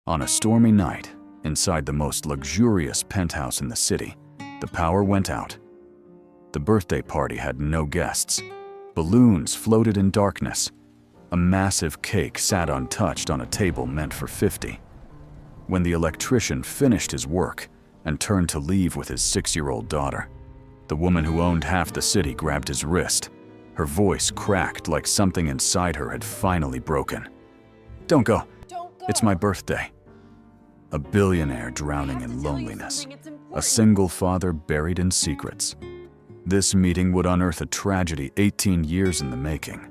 On a stormy night, inside the most luxurious penthouse in the city, the power went out. The birthday party had no guests. Balloons floated in darkness. A massive cake sat untouched on a table meant for 50. When the electrician finished his work and turned to leave with his 6-year-old daughter, the woman who owned half the city grabbed his wrist. Her voice cracked like something inside her had finally broken. "Don't go. It's my birthday." A billionaire drowning in loneliness. A single father buried in secrets. This meeting would unearth a tragedy 18 years in the making.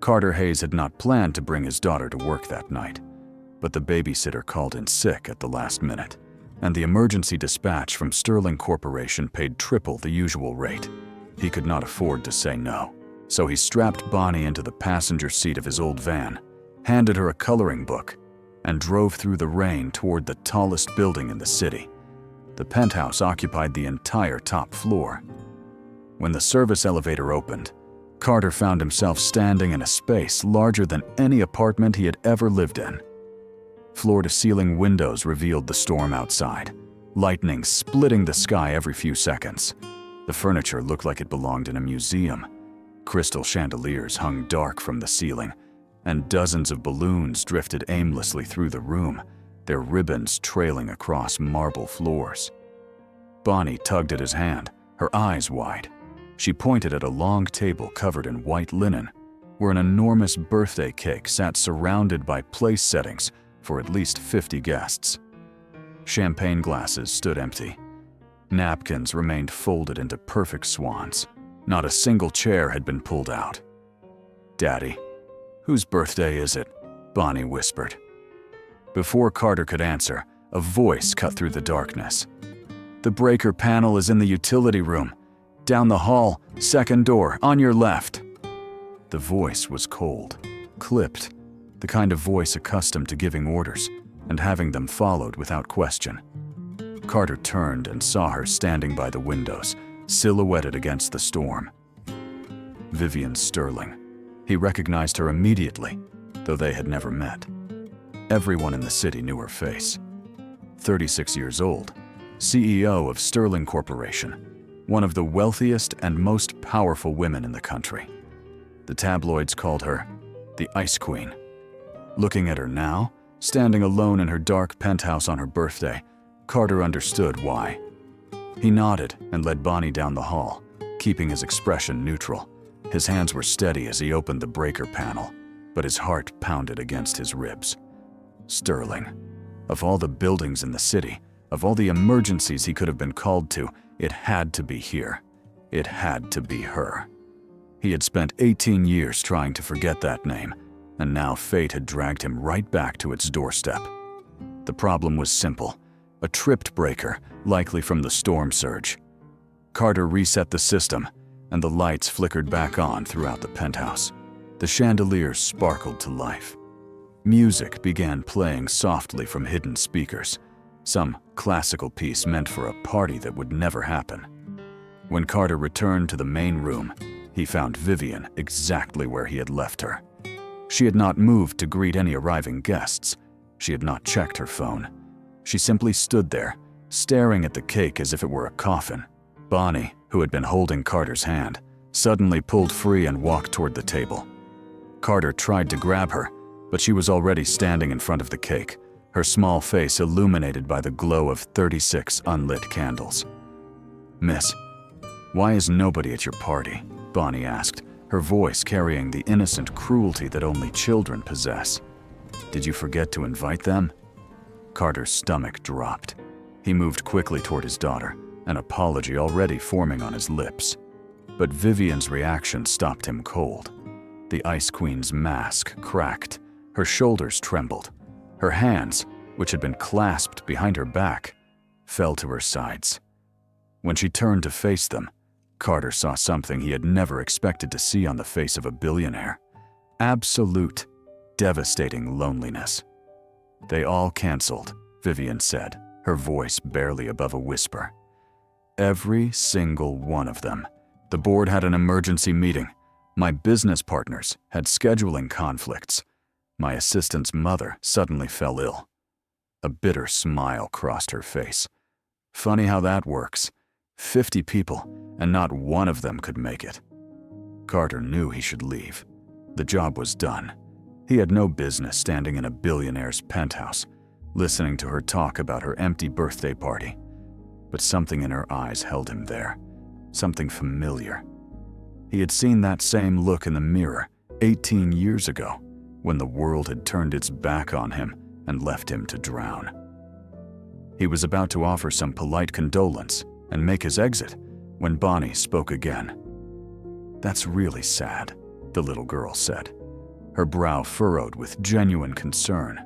Carter Hayes had not planned to bring his daughter to work that night, but the babysitter called in sick at the last minute, and the emergency dispatch from Sterling Corporation paid triple the usual rate. He could not afford to say no, so he strapped Bonnie into the passenger seat of his old van, handed her a coloring book, and drove through the rain toward the tallest building in the city. The penthouse occupied the entire top floor. When the service elevator opened, Carter found himself standing in a space larger than any apartment he had ever lived in. Floor-to-ceiling windows revealed the storm outside, lightning splitting the sky every few seconds. The furniture looked like it belonged in a museum. Crystal chandeliers hung dark from the ceiling, and dozens of balloons drifted aimlessly through the room, their ribbons trailing across marble floors. Bonnie tugged at his hand, her eyes wide. She pointed at a long table covered in white linen, where an enormous birthday cake sat surrounded by place settings for at least 50 guests. Champagne glasses stood empty. Napkins remained folded into perfect swans. Not a single chair had been pulled out. "Daddy, whose birthday is it?" Bonnie whispered. Before Carter could answer, a voice cut through the darkness. "The breaker panel is in the utility room. Down the hall, second door, on your left." The voice was cold, clipped, the kind of voice accustomed to giving orders and having them followed without question. Carter turned and saw her standing by the windows, silhouetted against the storm. Vivien Sterling. He recognized her immediately, though they had never met. Everyone in the city knew her face. 36 years old, CEO of Sterling Corporation, one of the wealthiest and most powerful women in the country. The tabloids called her the Ice Queen. Looking at her now, standing alone in her dark penthouse on her birthday, Carter understood why. He nodded and led Bonnie down the hall, keeping his expression neutral. His hands were steady as he opened the breaker panel, but his heart pounded against his ribs. Sterling. Of all the buildings in the city, of all the emergencies he could have been called to, it had to be here. It had to be her. He had spent 18 years trying to forget that name, and now fate had dragged him right back to its doorstep. The problem was simple: a tripped breaker, likely from the storm surge. Carter reset the system, and the lights flickered back on throughout the penthouse. The chandeliers sparkled to life. Music began playing softly from hidden speakers, some classical piece meant for a party that would never happen. When Carter returned to the main room, he found Vivien exactly where he had left her. She had not moved to greet any arriving guests. She had not checked her phone. She simply stood there, staring at the cake as if it were a coffin. Bonnie, who had been holding Carter's hand, suddenly pulled free and walked toward the table. Carter tried to grab her, but she was already standing in front of the cake, her small face illuminated by the glow of 36 unlit candles. "Miss, why is nobody at your party?" Bonnie asked, her voice carrying the innocent cruelty that only children possess. "Did you forget to invite them?" Carter's stomach dropped. He moved quickly toward his daughter, an apology already forming on his lips. But Vivien's reaction stopped him cold. The Ice Queen's mask cracked, her shoulders trembled. Her hands, which had been clasped behind her back, fell to her sides. When she turned to face them, Carter saw something he had never expected to see on the face of a billionaire: absolute, devastating loneliness. "They all canceled," Vivien said, her voice barely above a whisper. "Every single one of them. The board had an emergency meeting. My business partners had scheduling conflicts. My assistant's mother suddenly fell ill. A bitter smile crossed her face. Funny how that works. 50 people, and not one of them could make it. Carter knew he should leave. The job was done. He had no business standing in a billionaire's penthouse, listening to her talk about her empty birthday party. But something in her eyes held him there, something familiar. He had seen that same look in the mirror 18 years ago, when the world had turned its back on him and left him to drown. He was about to offer some polite condolence and make his exit when Bonnie spoke again. "That's really sad," the little girl said, her brow furrowed with genuine concern.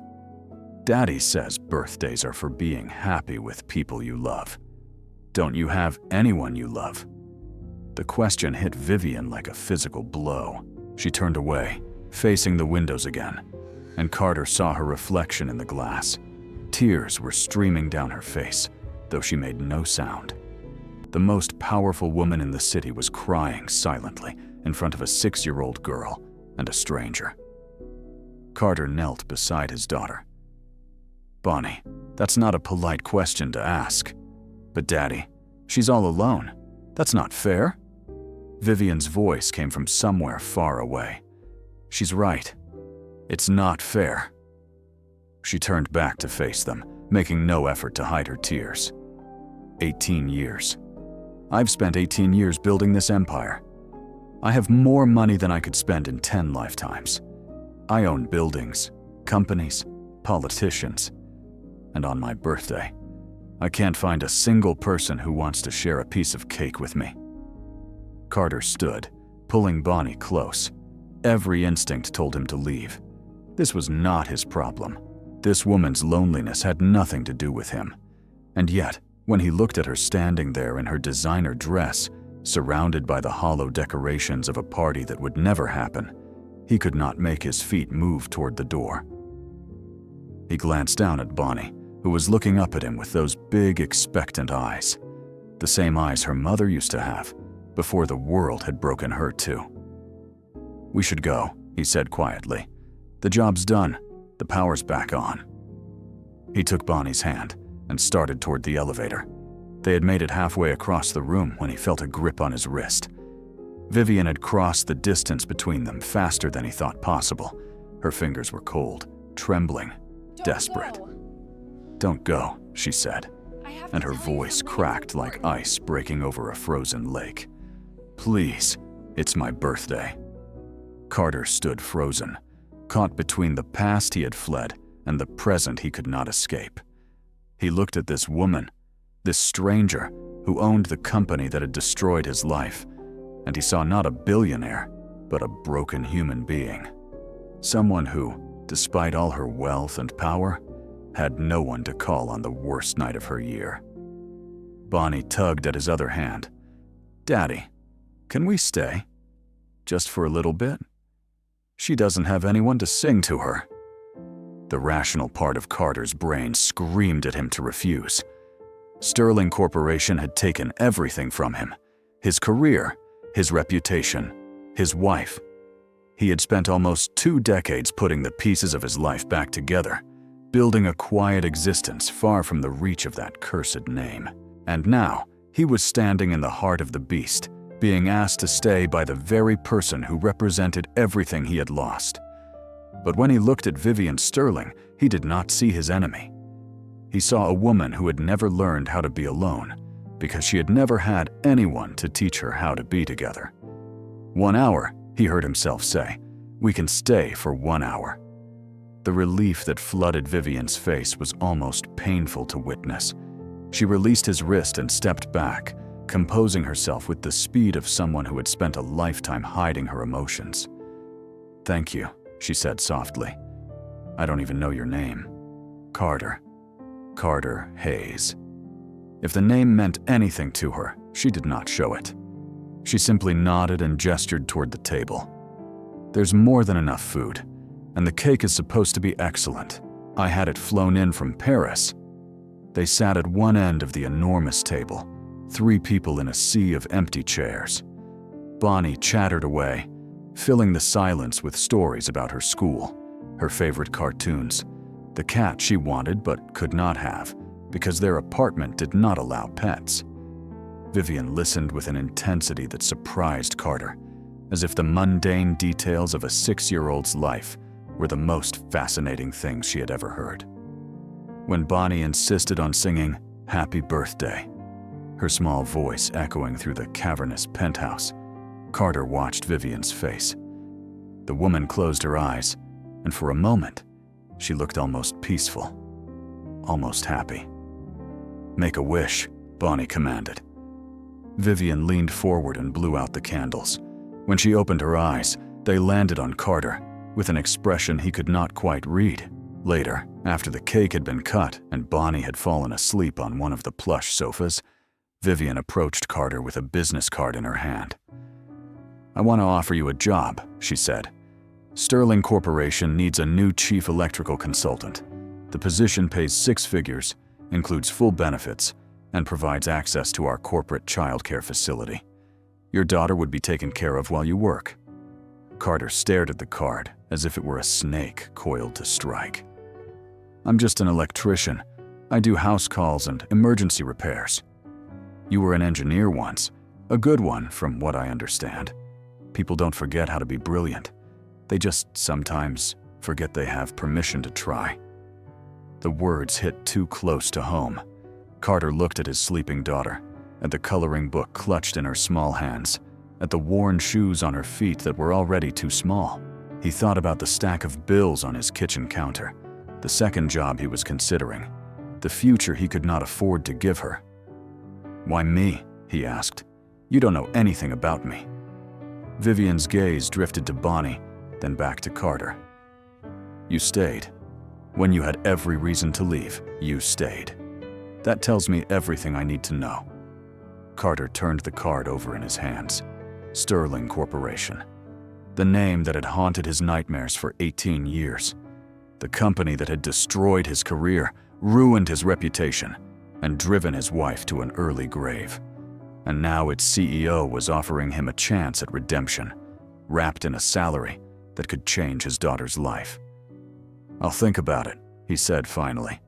"Daddy says birthdays are for being happy with people you love. Don't you have anyone you love?" The question hit Vivien like a physical blow. She turned away, facing the windows again, and Carter saw her reflection in the glass. Tears were streaming down her face, though she made no sound. The most powerful woman in the city was crying silently in front of a 6-year-old girl and a stranger. Carter knelt beside his daughter. "Bonnie, that's not a polite question to ask. But Daddy, she's all alone. That's not fair." Vivien's voice came from somewhere far away. "She's right. It's not fair." She turned back to face them, making no effort to hide her tears. 18 years. I've spent 18 years building this empire. I have more money than I could spend in 10 lifetimes. I own buildings, companies, politicians. And on my birthday, I can't find a single person who wants to share a piece of cake with me. Carter stood, pulling Bonnie close. Every instinct told him to leave. This was not his problem. This woman's loneliness had nothing to do with him. And yet, when he looked at her standing there in her designer dress, surrounded by the hollow decorations of a party that would never happen, he could not make his feet move toward the door. He glanced down at Bonnie, who was looking up at him with those big, expectant eyes. The same eyes her mother used to have, before the world had broken her too. "We should go," he said quietly. "The job's done. The power's back on." He took Bonnie's hand and started toward the elevator. They had made it halfway across the room when he felt a grip on his wrist. Vivien had crossed the distance between them faster than he thought possible. Her fingers were cold, trembling, desperate. "Don't go," she said, and her voice cracked like ice breaking over a frozen lake. "Please, it's my birthday." Carter stood frozen, caught between the past he had fled and the present he could not escape. He looked at this woman, this stranger who owned the company that had destroyed his life, and he saw not a billionaire, but a broken human being. Someone who, despite all her wealth and power, had no one to call on the worst night of her year. Bonnie tugged at his other hand. "Daddy, can we stay? Just for a little bit? She doesn't have anyone to sing to her." The rational part of Carter's brain screamed at him to refuse. Sterling Corporation had taken everything from him: his career, his reputation, his wife. He had spent almost 2 decades putting the pieces of his life back together, building a quiet existence far from the reach of that cursed name. And now, he was standing in the heart of the beast, being asked to stay by the very person who represented everything he had lost. But when he looked at Vivien Sterling, he did not see his enemy. He saw a woman who had never learned how to be alone, because she had never had anyone to teach her how to be together. 1 hour, he heard himself say. "We can stay for 1 hour." The relief that flooded Vivien's face was almost painful to witness. She released his wrist and stepped back, composing herself with the speed of someone who had spent a lifetime hiding her emotions. "Thank you," she said softly. "I don't even know your name." "Carter. Carter Hayes." If the name meant anything to her, she did not show it. She simply nodded and gestured toward the table. "There's more than enough food, and the cake is supposed to be excellent. I had it flown in from Paris." They sat at one end of the enormous table, 3 people in a sea of empty chairs. Bonnie chattered away, filling the silence with stories about her school, her favorite cartoons, The cat she wanted but could not have, because their apartment did not allow pets. Vivien listened with an intensity that surprised Carter, as if the mundane details of a 6-year-old's life were the most fascinating things she had ever heard. When Bonnie insisted on singing "Happy Birthday," her small voice echoing through the cavernous penthouse, Carter watched Vivien's face. The woman closed her eyes, and for a moment, she looked almost peaceful, almost happy. "Make a wish," Bonnie commanded. Vivien leaned forward and blew out the candles. When she opened her eyes, they landed on Carter with an expression he could not quite read. Later, after the cake had been cut and Bonnie had fallen asleep on one of the plush sofas, Vivien approached Carter with a business card in her hand. "I want to offer you a job," she said. "Sterling Corporation needs a new chief electrical consultant. The position pays 6 figures, includes full benefits, and provides access to our corporate childcare facility. Your daughter would be taken care of while you work." Carter stared at the card as if it were a snake coiled to strike. "I'm just an electrician. I do house calls and emergency repairs." "You were an engineer once, a good one from what I understand. People don't forget how to be brilliant. They just sometimes forget they have permission to try." The words hit too close to home. Carter looked at his sleeping daughter, at the coloring book clutched in her small hands, at the worn shoes on her feet that were already too small. He thought about the stack of bills on his kitchen counter, the second job he was considering, the future he could not afford to give her. "Why me?" he asked. "You don't know anything about me." Vivien's gaze drifted to Bonnie, then back to Carter. "You stayed. When you had every reason to leave, you stayed. That tells me everything I need to know." Carter turned the card over in his hands. Sterling Corporation. The name that had haunted his nightmares for 18 years. The company that had destroyed his career, ruined his reputation, and driven his wife to an early grave. And now its CEO was offering him a chance at redemption, wrapped in a salary that could change his daughter's life. "I'll think about it," he said finally.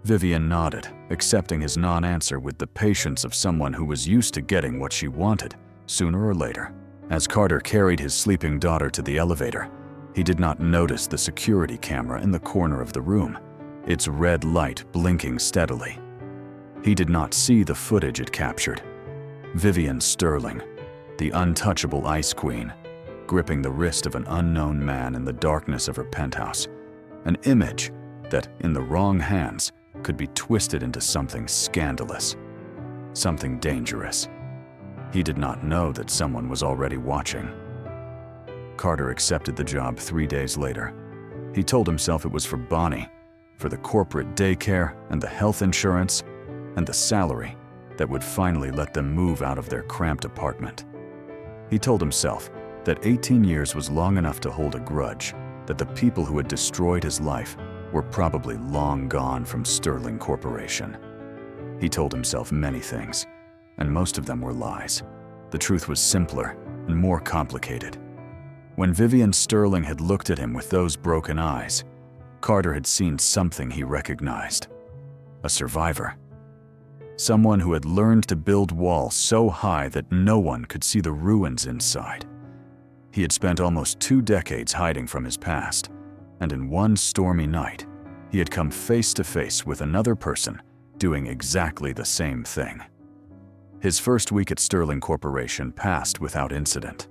Vivien nodded, accepting his non-answer with the patience of someone who was used to getting what she wanted, sooner or later. As Carter carried his sleeping daughter to the elevator, he did not notice the security camera in the corner of the room, its red light blinking steadily. He did not see the footage it captured. Vivien Sterling, the untouchable Ice Queen, gripping the wrist of an unknown man in the darkness of her penthouse, an image that, in the wrong hands, could be twisted into something scandalous, something dangerous. He did not know that someone was already watching. Carter accepted the job 3 days later. He told himself it was for Bonnie, for the corporate daycare and the health insurance, and the salary that would finally let them move out of their cramped apartment. He told himself that 18 years was long enough to hold a grudge, that the people who had destroyed his life were probably long gone from Sterling Corporation. He told himself many things, and most of them were lies. The truth was simpler and more complicated. When Vivien Sterling had looked at him with those broken eyes, Carter had seen something he recognized. A survivor. Someone who had learned to build walls so high that no one could see the ruins inside. He had spent almost 2 decades hiding from his past, and in one stormy night, he had come face to face with another person doing exactly the same thing. His first week at Sterling Corporation passed without incident.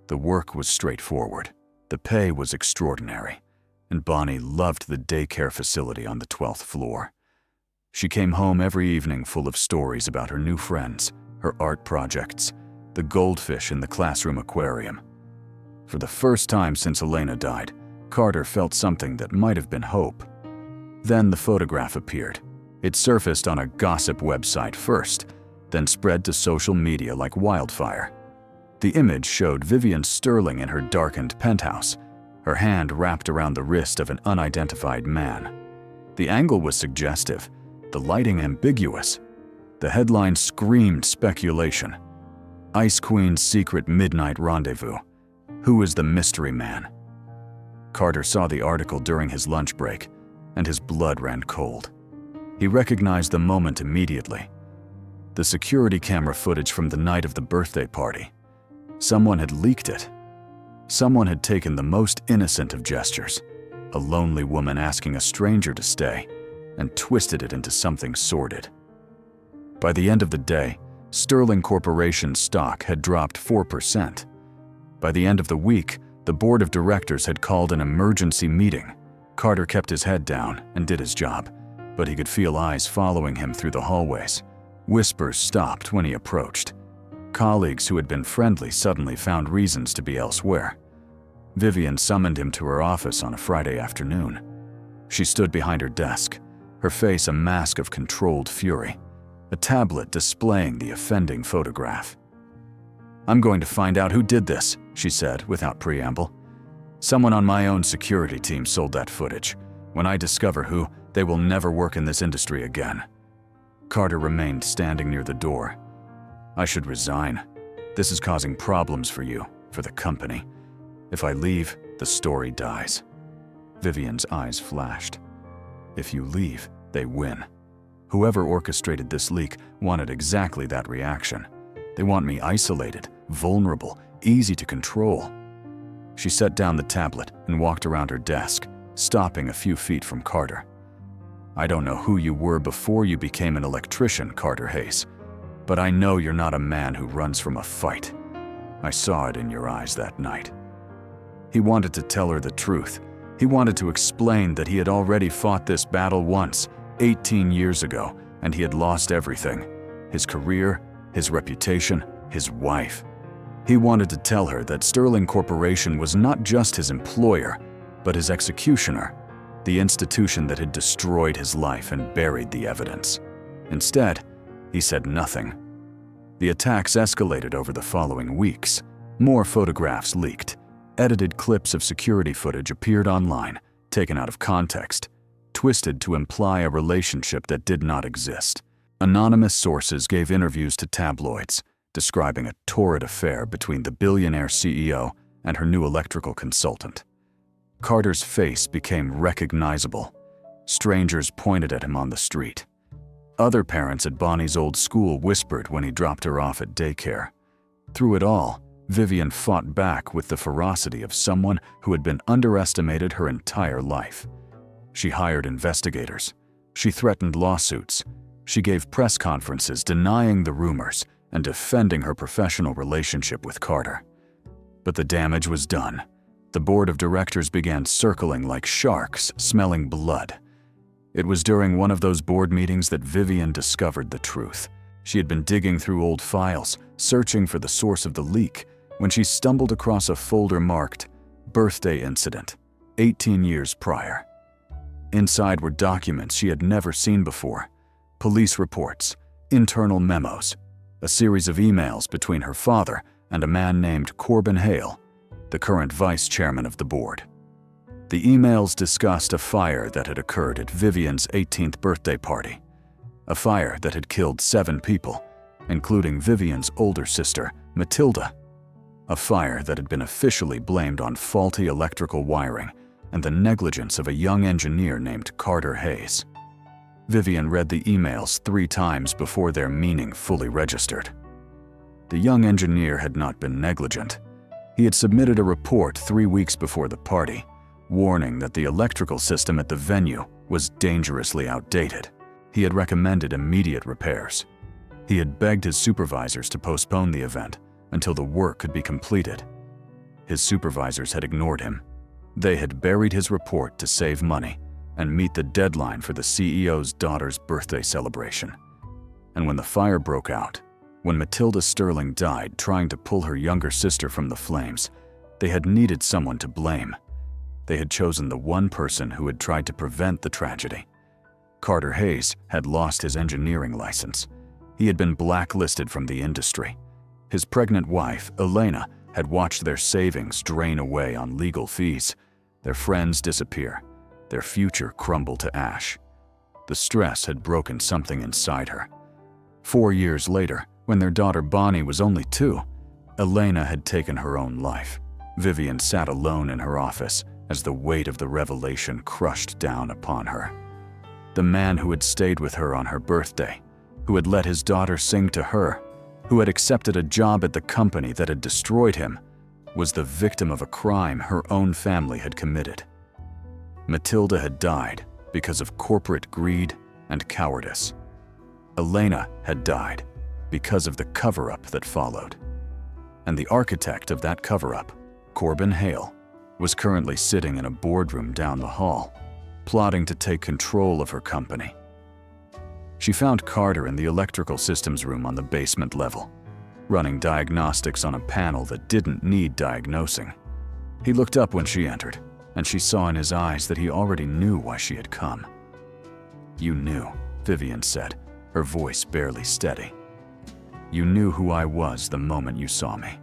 The work was straightforward, the pay was extraordinary, and Bonnie loved the daycare facility on the 12th floor. She came home every evening full of stories about her new friends, her art projects, the goldfish in the classroom aquarium. For the first time since Elena died, Carter felt something that might have been hope. Then the photograph appeared. It surfaced on a gossip website first, then spread to social media like wildfire. The image showed Vivien Sterling in her darkened penthouse, her hand wrapped around the wrist of an unidentified man. The angle was suggestive, the lighting ambiguous. The headline screamed speculation. Ice Queen's secret midnight rendezvous. Who is the mystery man? Carter saw the article during his lunch break, and his blood ran cold. He recognized the moment immediately. The security camera footage from the night of the birthday party. Someone had leaked it. Someone had taken the most innocent of gestures, a lonely woman asking a stranger to stay, and twisted it into something sordid. By the end of the day, Sterling Corporation's stock had dropped 4%. By the end of the week, the board of directors had called an emergency meeting. Carter kept his head down and did his job, but he could feel eyes following him through the hallways. Whispers stopped when he approached. Colleagues who had been friendly suddenly found reasons to be elsewhere. Vivien summoned him to her office on a Friday afternoon. She stood behind her desk, her face a mask of controlled fury, a tablet displaying the offending photograph. "I'm going to find out who did this," she said without preamble. "Someone on my own security team sold that footage. When I discover who, they will never work in this industry again." Carter remained standing near the door. "I should resign. This is causing problems for you, for the company. If I leave, the story dies." Vivien's eyes flashed. "If you leave, they win. Whoever orchestrated this leak wanted exactly that reaction. They want me isolated, vulnerable, easy to control." She set down the tablet and walked around her desk, stopping a few feet from Carter. "I don't know who you were before you became an electrician, Carter Hayes, but I know you're not a man who runs from a fight. I saw it in your eyes that night." He wanted to tell her the truth. He wanted to explain that he had already fought this battle once, 18 years ago, and he had lost everything: his career, his reputation, his wife. He wanted to tell her that Sterling Corporation was not just his employer, but his executioner, the institution that had destroyed his life and buried the evidence. Instead, he said nothing. The attacks escalated over the following weeks. More photographs leaked. Edited clips of security footage appeared online, taken out of context, twisted to imply a relationship that did not exist. Anonymous sources gave interviews to tabloids, describing a torrid affair between the Billionaire CEO and her new electrical consultant. Carter's face became recognizable. Strangers pointed at him on the street. Other parents at Bonnie's old school whispered when he dropped her off at daycare. Through it all, Vivien fought back with the ferocity of someone who had been underestimated her entire life. She hired investigators. She threatened lawsuits. She gave press conferences denying the rumors and defending her professional relationship with Carter. But the damage was done. The board of directors began circling like sharks, smelling blood. It was during one of those board meetings that Vivien discovered the truth. She had been digging through old files, searching for the source of the leak, when she stumbled across a folder marked "Birthday Incident, 18 years prior." Inside were documents she had never seen before: police reports, internal memos, a series of emails between her father and a man named Corbin Hale, the current vice chairman of the board. The emails discussed a fire that had occurred at Vivien's 18th birthday party, a fire that had killed 7 people, including Vivien's older sister, Matilda, a fire that had been officially blamed on faulty electrical wiring and the negligence of a young engineer named Carter Hayes. Vivien read the emails 3 times before their meaning fully registered. The young engineer had not been negligent. He had submitted a report 3 weeks before the party, warning that the electrical system at the venue was dangerously outdated. He had recommended immediate repairs. He had begged his supervisors to postpone the event until the work could be completed. His supervisors had ignored him. They had buried his report to save money and meet the deadline for the CEO's daughter's birthday celebration. And when the fire broke out, when Matilda Sterling died trying to pull her younger sister from the flames, they had needed someone to blame. They had chosen the one person who had tried to prevent the tragedy. Carter Hayes had lost his engineering license. He had been blacklisted from the industry. His pregnant wife, Elena, had watched their savings drain away on legal fees, their friends disappear, their future crumble to ash. The stress had broken something inside her. 4 years later, when their daughter Bonnie was only 2, Elena had taken her own life. Vivien sat alone in her office, as the weight of the revelation crushed down upon her. The man who had stayed with her on her birthday, who had let his daughter sing to her, who had accepted a job at the company that had destroyed him, was the victim of a crime her own family had committed. Matilda had died because of corporate greed and cowardice. Elena had died because of the cover-up that followed. And the architect of that cover-up, Corbin Hale, was currently sitting in a boardroom down the hall, plotting to take control of her company. She found Carter in the electrical systems room on the basement level, running diagnostics on a panel that didn't need diagnosing. He looked up when she entered, and she saw in his eyes that he already knew why she had come. "You knew," Vivien said, her voice barely steady. "You knew who I was the moment you saw me."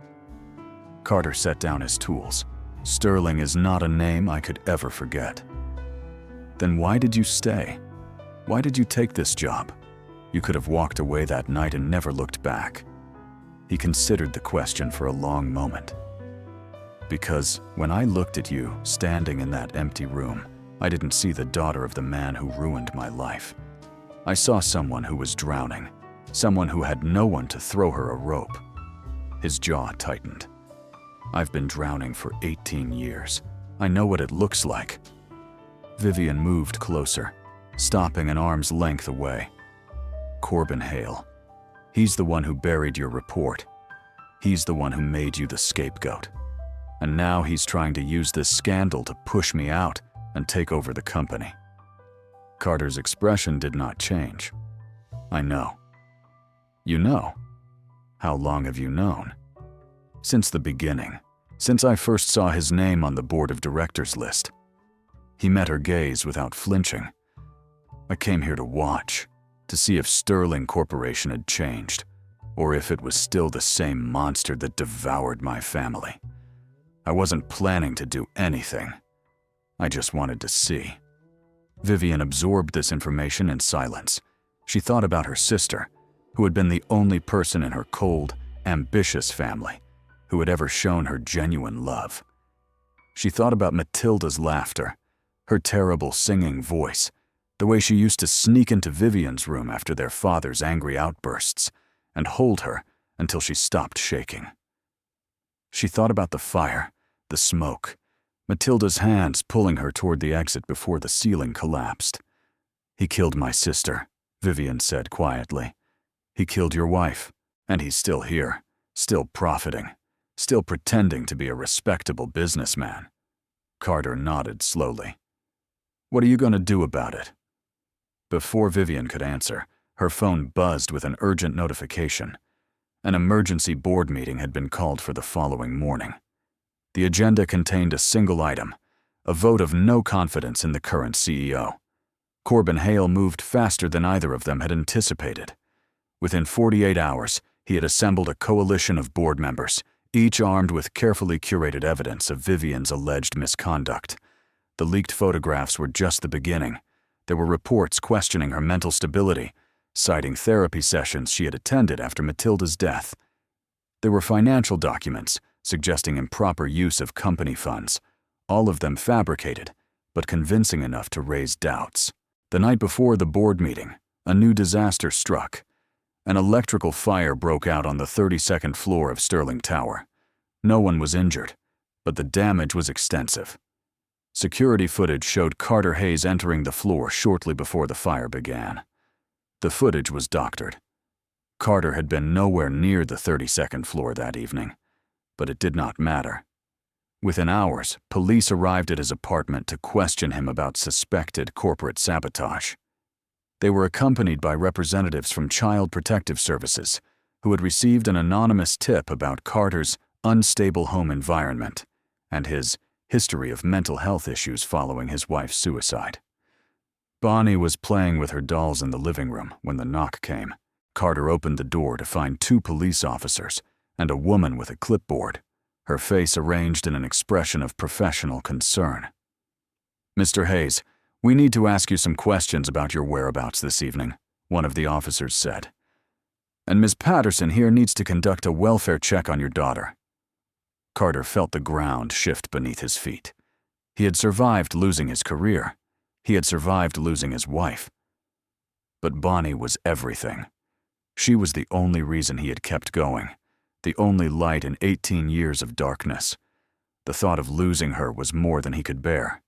Carter set down his tools. "Sterling is not a name I could ever forget." "Then why did you stay? Why did you take this job? You could have walked away that night and never looked back." He considered the question for a long moment. "Because when I looked at you standing in that empty room, I didn't see the daughter of the man who ruined my life. I saw someone who was drowning, someone who had no one to throw her a rope." His jaw tightened. "I've been drowning for 18 years. I know what it looks like." Vivien moved closer, stopping an arm's length away. "Corbin Hale. He's the one who buried your report. He's the one who made you the scapegoat. And now he's trying to use this scandal to push me out and take over the company." Carter's expression did not change. "I know." "You know? How long have you known?" "Since the beginning. Since I first saw his name on the board of directors list." He met her gaze without flinching. "I came here to watch, to see if Sterling Corporation had changed, or if it was still the same monster that devoured my family. I wasn't planning to do anything. I just wanted to see." Vivien absorbed this information in silence. She thought about her sister, who had been the only person in her cold, ambitious family who had ever shown her genuine love. She thought about Matilda's laughter, her terrible singing voice, the way she used to sneak into Vivien's room after their father's angry outbursts and hold her until she stopped shaking. She thought about the fire, the smoke, Matilda's hands pulling her toward the exit before the ceiling collapsed. "He killed my sister," Vivien said quietly. "He killed your wife, and he's still here, still profiting, still pretending to be a respectable businessman." Carter nodded slowly. "What are you going to do about it?" Before Vivien could answer, her phone buzzed with an urgent notification. An emergency board meeting had been called for the following morning. The agenda contained a single item, a vote of no confidence in the current CEO. Corbin Hale moved faster than either of them had anticipated. Within 48 hours, he had assembled a coalition of board members, each armed with carefully curated evidence of Vivien's alleged misconduct. The leaked photographs were just the beginning. There were reports questioning her mental stability, citing therapy sessions she had attended after Matilda's death. There were financial documents suggesting improper use of company funds, all of them fabricated, but convincing enough to raise doubts. The night before the board meeting, a new disaster struck. An electrical fire broke out on the 32nd floor of Sterling Tower. No one was injured, but the damage was extensive. Security footage showed Carter Hayes entering the floor shortly before the fire began. The footage was doctored. Carter had been nowhere near the 32nd floor that evening, but it did not matter. Within hours, police arrived at his apartment to question him about suspected corporate sabotage. They were accompanied by representatives from Child Protective Services, who had received an anonymous tip about Carter's unstable home environment and his history of mental health issues following his wife's suicide. Bonnie was playing with her dolls in the living room when the knock came. Carter opened the door to find 2 police officers and a woman with a clipboard, her face arranged in an expression of professional concern. "Mr. Hayes, we need to ask you some questions about your whereabouts this evening," one of the officers said. "And Ms. Patterson here needs to conduct a welfare check on your daughter." Carter felt the ground shift beneath his feet. He had survived losing his career. He had survived losing his wife. But Bonnie was everything. She was the only reason he had kept going, the only light in 18 years of darkness. The thought of losing her was more than he could bear.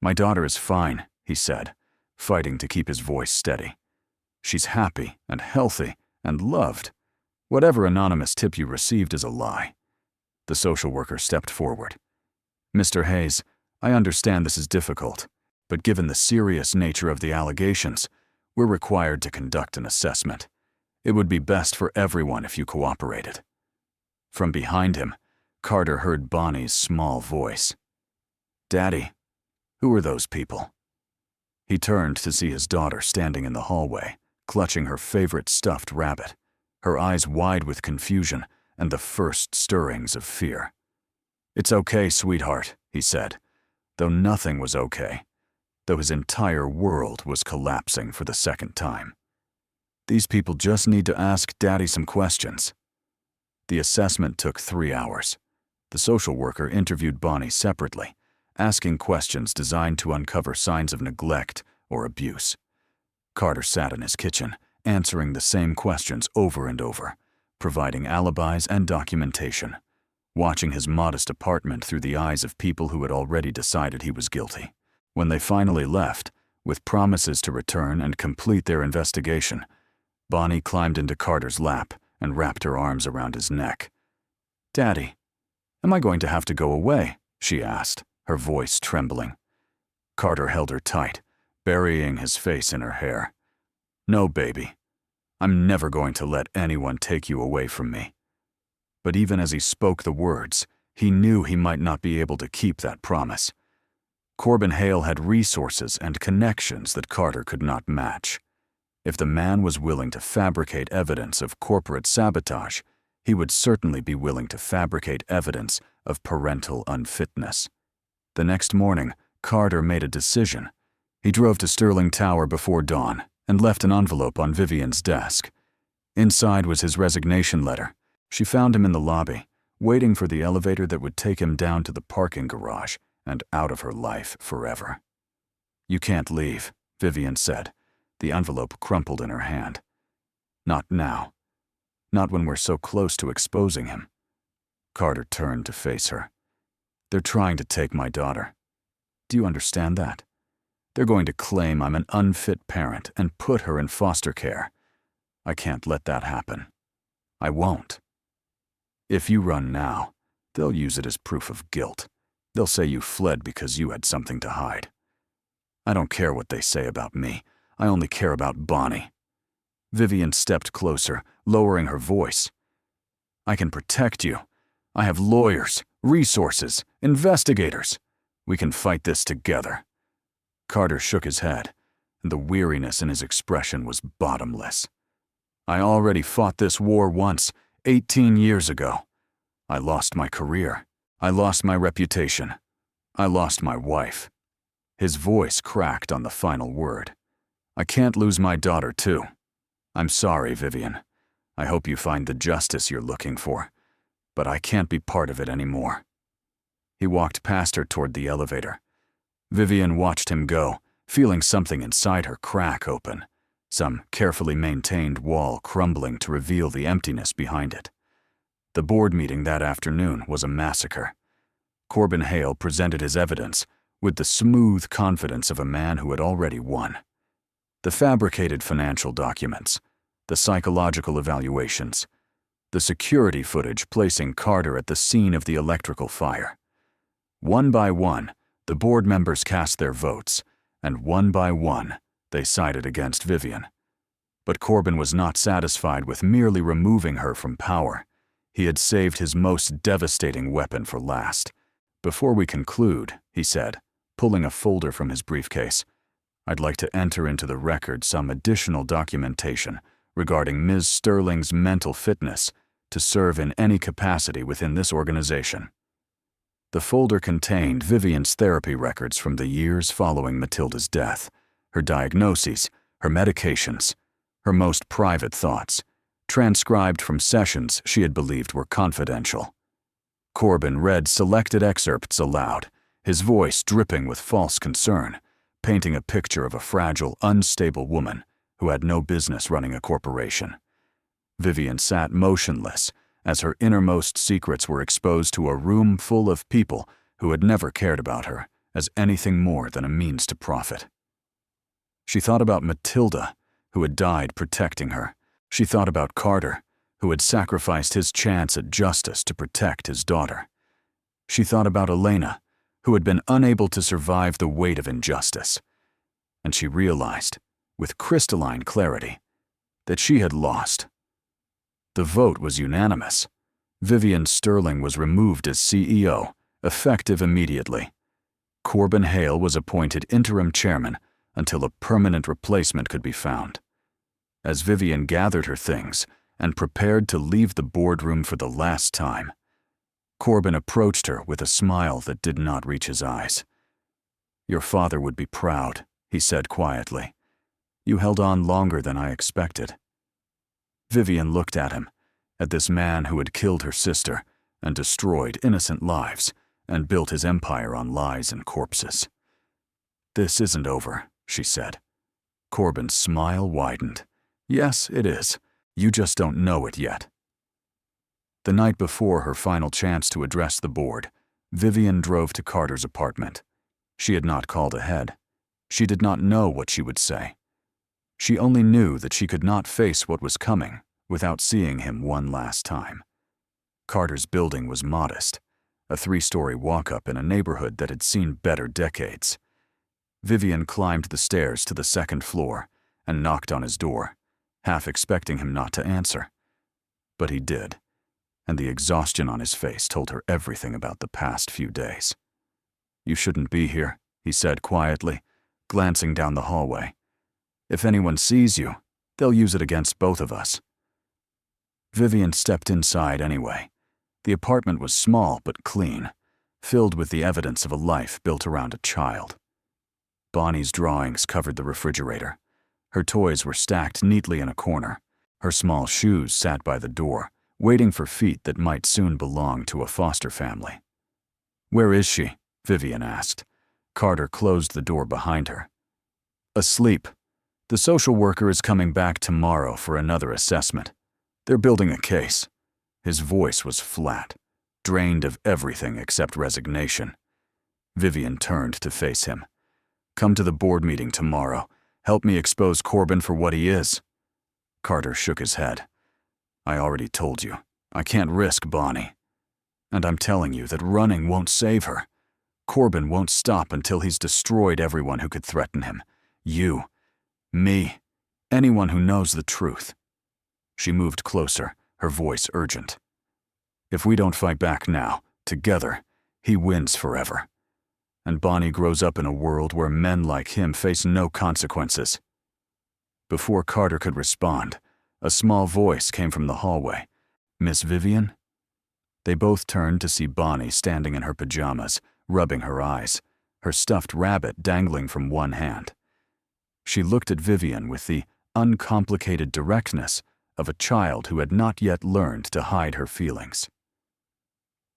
"My daughter is fine," he said, fighting to keep his voice steady. "She's happy and healthy and loved. Whatever anonymous tip you received is a lie." The social worker stepped forward. "Mr. Hayes, I understand this is difficult, but given the serious nature of the allegations, we're required to conduct an assessment. It would be best for everyone if you cooperated." From behind him, Carter heard Bonnie's small voice. "Daddy, who are those people?" He turned to see his daughter standing in the hallway, clutching her favorite stuffed rabbit, her eyes wide with confusion and the first stirrings of fear. "It's okay, sweetheart," he said, though nothing was okay, though his entire world was collapsing for the second time. "These people just need to ask Daddy some questions." The assessment took 3 hours. The social worker interviewed Bonnie separately, asking questions designed to uncover signs of neglect or abuse. Carter sat in his kitchen, answering the same questions over and over, providing alibis and documentation, watching his modest apartment through the eyes of people who had already decided he was guilty. When they finally left, with promises to return and complete their investigation, Bonnie climbed into Carter's lap and wrapped her arms around his neck. "Daddy, am I going to have to go away?" she asked, her voice trembling. Carter held her tight, burying his face in her hair. "No, baby. I'm never going to let anyone take you away from me." But even as he spoke the words, he knew he might not be able to keep that promise. Corbin Hale had resources and connections that Carter could not match. If the man was willing to fabricate evidence of corporate sabotage, he would certainly be willing to fabricate evidence of parental unfitness. The next morning, Carter made a decision. He drove to Sterling Tower before dawn and left an envelope on Vivien's desk. Inside was his resignation letter. She found him in the lobby, waiting for the elevator that would take him down to the parking garage and out of her life forever. "You can't leave," Vivien said, the envelope crumpled in her hand. "Not now. Not when we're so close to exposing him." Carter turned to face her. "They're trying to take my daughter. Do you understand that? They're going to claim I'm an unfit parent and put her in foster care. I can't let that happen. I won't. If you run now, they'll use it as proof of guilt. They'll say you fled because you had something to hide. I don't care what they say about me. I only care about Bonnie." Vivien stepped closer, lowering her voice. "I can protect you. I have lawyers, resources, investigators. We can fight this together." Carter shook his head, and the weariness in his expression was bottomless. "I already fought this war once, 18 years ago. I lost my career. I lost my reputation. I lost my wife." His voice cracked on the final word. "I can't lose my daughter, too. I'm sorry, Vivien. I hope you find the justice you're looking for, but I can't be part of it anymore." He walked past her toward the elevator. Vivien watched him go, feeling something inside her crack open, some carefully maintained wall crumbling to reveal the emptiness behind it. The board meeting that afternoon was a massacre. Corbin Hale presented his evidence with the smooth confidence of a man who had already won. The fabricated financial documents, the psychological evaluations, the security footage placing Carter at the scene of the electrical fire. One by one, the board members cast their votes, and one by one, they sided against Vivien. But Corbin was not satisfied with merely removing her from power. He had saved his most devastating weapon for last. "Before we conclude," he said, pulling a folder from his briefcase, "I'd like to enter into the record some additional documentation regarding Ms. Sterling's mental fitness to serve in any capacity within this organization." The folder contained Vivien's therapy records from the years following Matilda's death, her diagnoses, her medications, her most private thoughts, transcribed from sessions she had believed were confidential. Corbin read selected excerpts aloud, his voice dripping with false concern, painting a picture of a fragile, unstable woman who had no business running a corporation. Vivien sat motionless as her innermost secrets were exposed to a room full of people who had never cared about her as anything more than a means to profit. She thought about Matilda, who had died protecting her. She thought about Carter, who had sacrificed his chance at justice to protect his daughter. She thought about Elena, who had been unable to survive the weight of injustice. And she realized, with crystalline clarity, that she had lost. The vote was unanimous. Vivien Sterling was removed as CEO, effective immediately. Corbin Hale was appointed interim chairman until a permanent replacement could be found. As Vivien gathered her things and prepared to leave the boardroom for the last time, Corbin approached her with a smile that did not reach his eyes. "Your father would be proud," he said quietly. "You held on longer than I expected." Vivien looked at him, at this man who had killed her sister and destroyed innocent lives and built his empire on lies and corpses. "This isn't over," she said. Corbin's smile widened. "Yes, it is. You just don't know it yet." The night before her final chance to address the board, Vivien drove to Carter's apartment. She had not called ahead. She did not know what she would say. She only knew that she could not face what was coming without seeing him one last time. Carter's building was modest, a 3-story walk-up in a neighborhood that had seen better decades. Vivien climbed the stairs to the 2nd floor and knocked on his door, half expecting him not to answer. But he did, and the exhaustion on his face told her everything about the past few days. "You shouldn't be here," he said quietly, glancing down the hallway. "If anyone sees you, they'll use it against both of us." Vivien stepped inside anyway. The apartment was small but clean, filled with the evidence of a life built around a child. Bonnie's drawings covered the refrigerator. Her toys were stacked neatly in a corner. Her small shoes sat by the door, waiting for feet that might soon belong to a foster family. "Where is she?" Vivien asked. Carter closed the door behind her. "Asleep. The social worker is coming back tomorrow for another assessment. They're building a case." His voice was flat, drained of everything except resignation. Vivien turned to face him. "Come to the board meeting tomorrow. Help me expose Corbin for what he is." Carter shook his head. "I already told you. I can't risk Bonnie. And I'm telling you that running won't save her. Corbin won't stop until he's destroyed everyone who could threaten him. You, me, anyone who knows the truth." She moved closer, her voice urgent. "If we don't fight back now, together, he wins forever. And Bonnie grows up in a world where men like him face no consequences." Before Carter could respond, a small voice came from the hallway. "Miss Vivien?" They both turned to see Bonnie standing in her pajamas, rubbing her eyes, her stuffed rabbit dangling from one hand. She looked at Vivien with the uncomplicated directness of a child who had not yet learned to hide her feelings.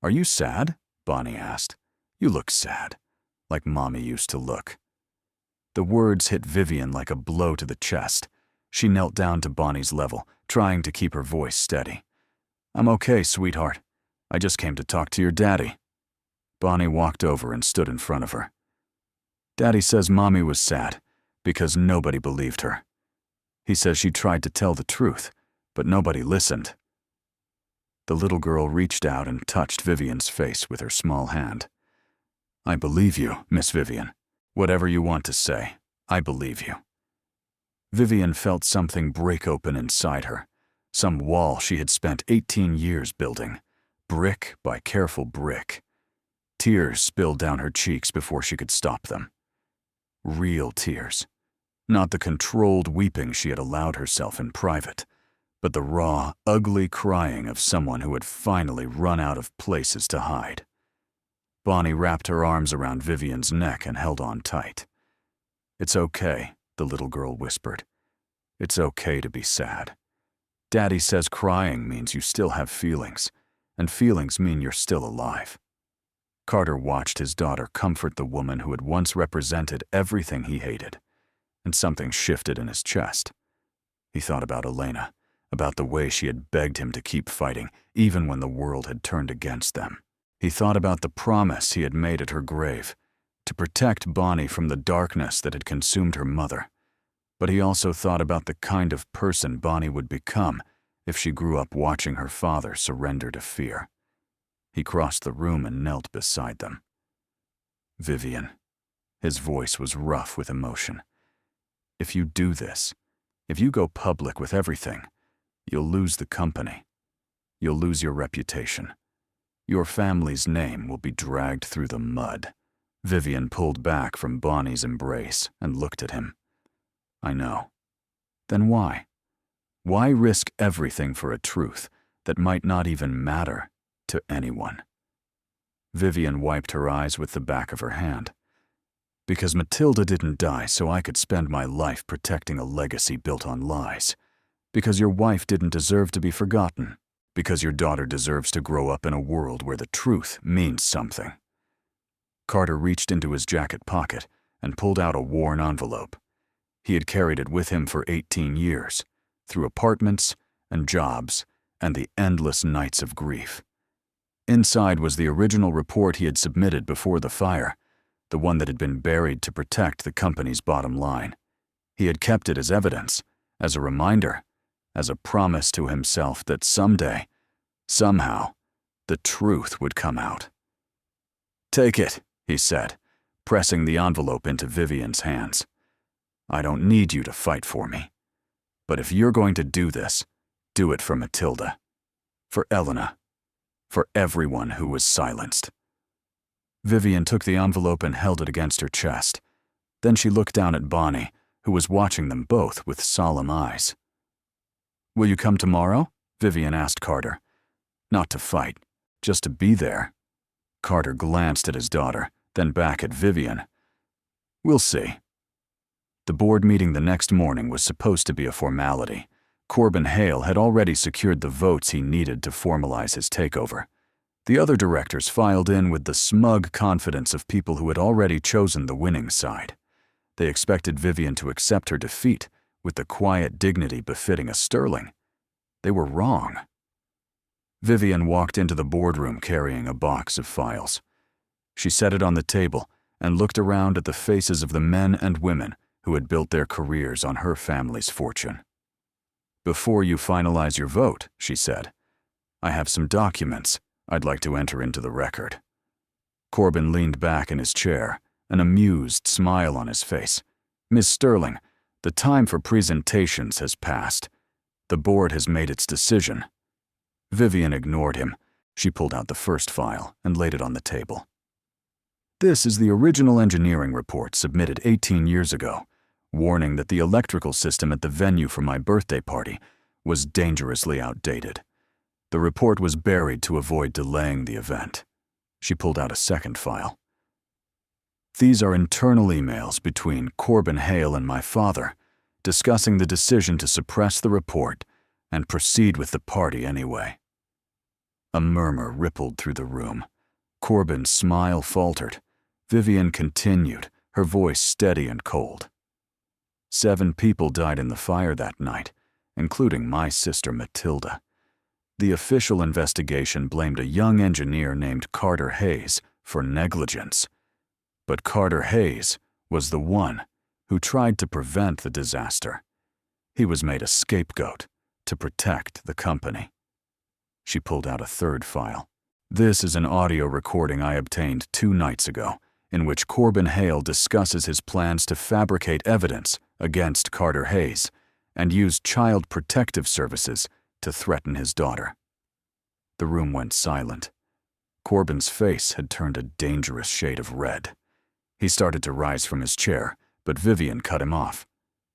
"Are you sad?" Bonnie asked. "You look sad, like Mommy used to look." The words hit Vivien like a blow to the chest. She knelt down to Bonnie's level, trying to keep her voice steady. "I'm okay, sweetheart. I just came to talk to your daddy." Bonnie walked over and stood in front of her. "Daddy says Mommy was sad because nobody believed her. He says she tried to tell the truth, but nobody listened." The little girl reached out and touched Vivien's face with her small hand. "I believe you, Miss Vivien. Whatever you want to say, I believe you." Vivien felt something break open inside her, some wall she had spent 18 years building, brick by careful brick. Tears spilled down her cheeks before she could stop them. Real tears. Not the controlled weeping she had allowed herself in private, but the raw, ugly crying of someone who had finally run out of places to hide. Bonnie wrapped her arms around Vivien's neck and held on tight. "It's okay," the little girl whispered. "It's okay to be sad. Daddy says crying means you still have feelings, and feelings mean you're still alive." Carter watched his daughter comfort the woman who had once represented everything he hated, and something shifted in his chest. He thought about Elena, about the way she had begged him to keep fighting, even when the world had turned against them. He thought about the promise he had made at her grave, to protect Bonnie from the darkness that had consumed her mother. But he also thought about the kind of person Bonnie would become if she grew up watching her father surrender to fear. He crossed the room and knelt beside them. "Vivien," his voice was rough with emotion. "If you do this, if you go public with everything, you'll lose the company. You'll lose your reputation. Your family's name will be dragged through the mud." Vivien pulled back from Bonnie's embrace and looked at him. "I know. Then why? Why risk everything for a truth that might not even matter to anyone?" Vivien wiped her eyes with the back of her hand. "Because Matilda didn't die so I could spend my life protecting a legacy built on lies. Because your wife didn't deserve to be forgotten. Because your daughter deserves to grow up in a world where the truth means something." Carter reached into his jacket pocket and pulled out a worn envelope. He had carried it with him for 18 years, through apartments and jobs and the endless nights of grief. Inside was the original report he had submitted before the fire, the one that had been buried to protect the company's bottom line. He had kept it as evidence, as a reminder, as a promise to himself that someday, somehow, the truth would come out. "Take it," he said, pressing the envelope into Vivien's hands. "I don't need you to fight for me. But if you're going to do this, do it for Matilda, for Elena, for everyone who was silenced." Vivien took the envelope and held it against her chest. Then she looked down at Bonnie, who was watching them both with solemn eyes. "Will you come tomorrow?" Vivien asked Carter. "Not to fight, just to be there." Carter glanced at his daughter, then back at Vivien. "We'll see." The board meeting the next morning was supposed to be a formality. Corbin Hale had already secured the votes he needed to formalize his takeover. The other directors filed in with the smug confidence of people who had already chosen the winning side. They expected Vivien to accept her defeat with the quiet dignity befitting a Sterling. They were wrong. Vivien walked into the boardroom carrying a box of files. She set it on the table and looked around at the faces of the men and women who had built their careers on her family's fortune. "Before you finalize your vote," she said, "I have some documents I'd like to enter into the record." Corbin leaned back in his chair, an amused smile on his face. "Miss Sterling, the time for presentations has passed. The board has made its decision." Vivien ignored him. She pulled out the first file and laid it on the table. "This is the original engineering report submitted 18 years ago, warning that the electrical system at the venue for my birthday party was dangerously outdated. The report was buried to avoid delaying the event." She pulled out a second file. "These are internal emails between Corbin Hale and my father, discussing the decision to suppress the report and proceed with the party anyway." A murmur rippled through the room. Corbin's smile faltered. Vivien continued, her voice steady and cold. 7 people died in the fire that night, including my sister Matilda. The official investigation blamed a young engineer named Carter Hayes for negligence. But Carter Hayes was the one who tried to prevent the disaster. He was made a scapegoat to protect the company. She pulled out a third file. "This is an audio recording I obtained 2 nights ago, in which Corbin Hale discusses his plans to fabricate evidence against Carter Hayes and use child protective services to threaten his daughter." The room went silent. Corbin's face had turned a dangerous shade of red. He started to rise from his chair, but Vivien cut him off.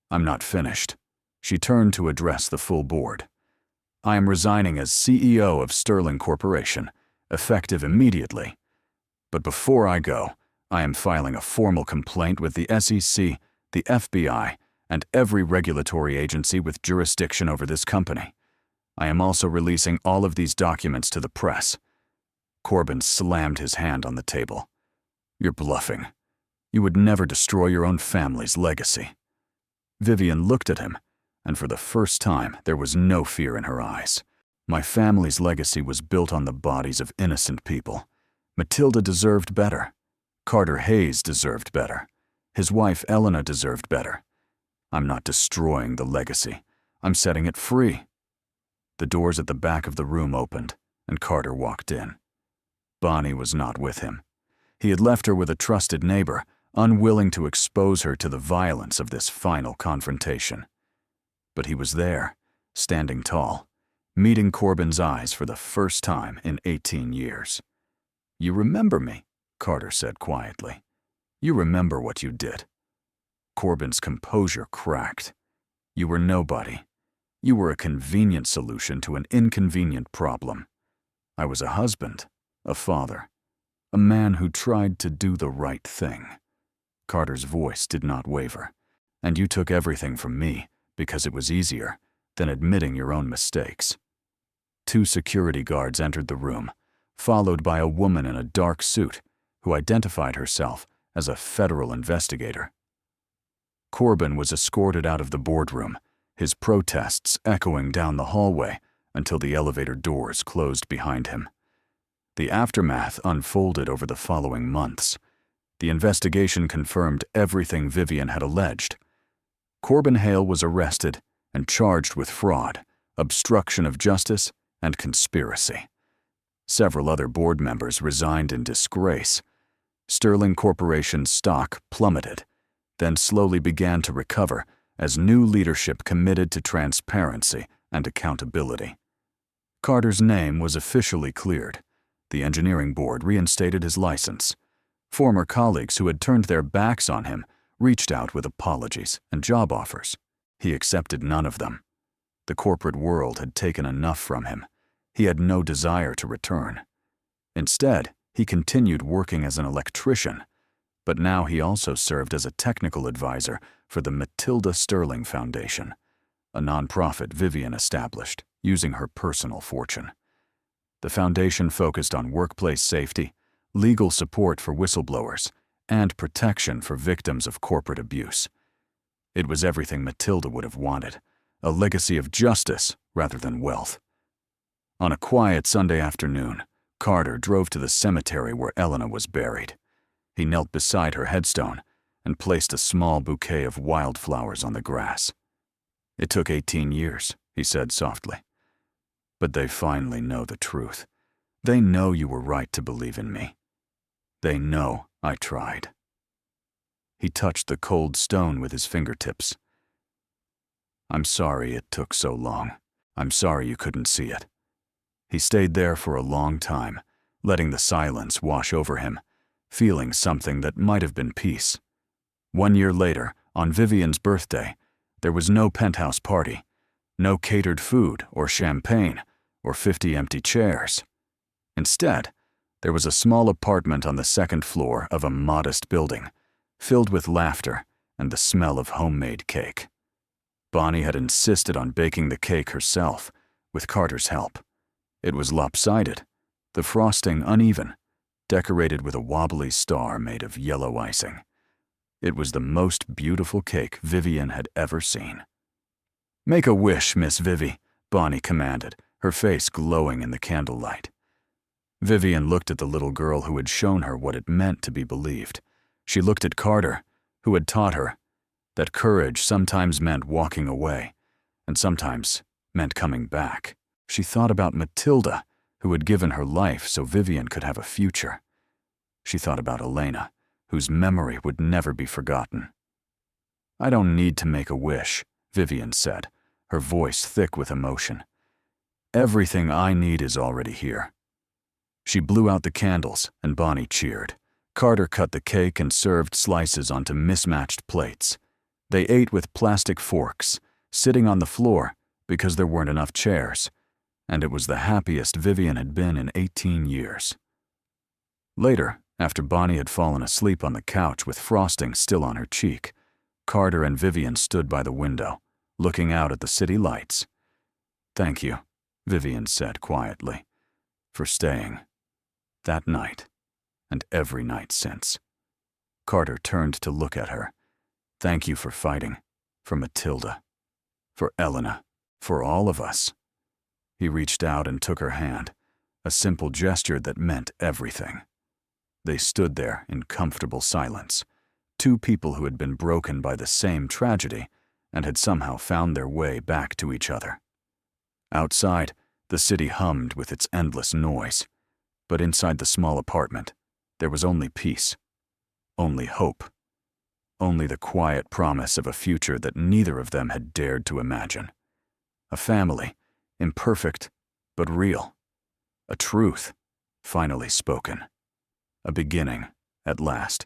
"I'm not finished." She turned to address the full board. "I am resigning as CEO of Sterling Corporation, effective immediately. But before I go, I am filing a formal complaint with the SEC, the FBI, and every regulatory agency with jurisdiction over this company. I am also releasing all of these documents to the press. Corbin slammed his hand on the table. You're bluffing. You would never destroy your own family's legacy. Vivien looked at him, and for the first time there was no fear in her eyes. My family's legacy was built on the bodies of innocent people. Matilda deserved better. Carter Hayes deserved better. His wife Elena deserved better. I'm not destroying the legacy. I'm setting it free. The doors at the back of the room opened, and Carter walked in. Bonnie was not with him. He had left her with a trusted neighbor, unwilling to expose her to the violence of this final confrontation. But he was there, standing tall, meeting Corbin's eyes for the first time in 18 years. You remember me, Carter said quietly. You remember what you did. Corbin's composure cracked. You were nobody. You were a convenient solution to an inconvenient problem. I was a husband, a father, a man who tried to do the right thing. Carter's voice did not waver. And you took everything from me because it was easier than admitting your own mistakes. 2 security guards entered the room, followed by a woman in a dark suit who identified herself as a federal investigator. Corbin was escorted out of the boardroom, his protests echoing down the hallway until the elevator doors closed behind him. The aftermath unfolded over the following months. The investigation confirmed everything Vivien had alleged. Corbin Hale was arrested and charged with fraud, obstruction of justice, and conspiracy. Several other board members resigned in disgrace. Sterling Corporation's stock plummeted, then slowly began to recover as new leadership committed to transparency and accountability. Carter's name was officially cleared. The engineering board reinstated his license. Former colleagues who had turned their backs on him reached out with apologies and job offers. He accepted none of them. The corporate world had taken enough from him. He had no desire to return. Instead, he continued working as an electrician, but now he also served as a technical advisor for the Matilda Sterling Foundation, a nonprofit Vivien established using her personal fortune. The foundation focused on workplace safety, legal support for whistleblowers, and protection for victims of corporate abuse. It was everything Matilda would have wanted, a legacy of justice rather than wealth. On a quiet Sunday afternoon, Carter drove to the cemetery where Elena was buried. He knelt beside her headstone and placed a small bouquet of wildflowers on the grass. It took 18 years, he said softly. But they finally know the truth. They know you were right to believe in me. They know I tried. He touched the cold stone with his fingertips. I'm sorry it took so long. I'm sorry you couldn't see it. He stayed there for a long time, letting the silence wash over him, feeling something that might have been peace. 1 year later, on Vivien's birthday, there was no penthouse party, no catered food or champagne or 50 empty chairs. Instead, there was a small apartment on the 2nd floor of a modest building, filled with laughter and the smell of homemade cake. Bonnie had insisted on baking the cake herself, with Carter's help. It was lopsided, the frosting uneven, decorated with a wobbly star made of yellow icing. It was the most beautiful cake Vivien had ever seen. "Make a wish, Miss Vivie," Bonnie commanded, her face glowing in the candlelight. Vivien looked at the little girl who had shown her what it meant to be believed. She looked at Carter, who had taught her that courage sometimes meant walking away, and sometimes meant coming back. She thought about Matilda, who had given her life so Vivien could have a future. She thought about Elena, whose memory would never be forgotten. "I don't need to make a wish," Vivien said, her voice thick with emotion. "Everything I need is already here." She blew out the candles, and Bonnie cheered. Carter cut the cake and served slices onto mismatched plates. They ate with plastic forks, sitting on the floor because there weren't enough chairs, and it was the happiest Vivien had been in 18 years. Later, after Bonnie had fallen asleep on the couch with frosting still on her cheek, Carter and Vivien stood by the window, looking out at the city lights. "Thank you," Vivien said quietly, "for staying." That night, and every night since. Carter turned to look at her. Thank you for fighting. For Matilda. For Elena. For all of us. He reached out and took her hand, a simple gesture that meant everything. They stood there in comfortable silence, two people who had been broken by the same tragedy and had somehow found their way back to each other. Outside, the city hummed with its endless noise, but inside the small apartment, there was only peace, only hope, only the quiet promise of a future that neither of them had dared to imagine. A family, imperfect but real. A truth, finally spoken. A beginning, at last.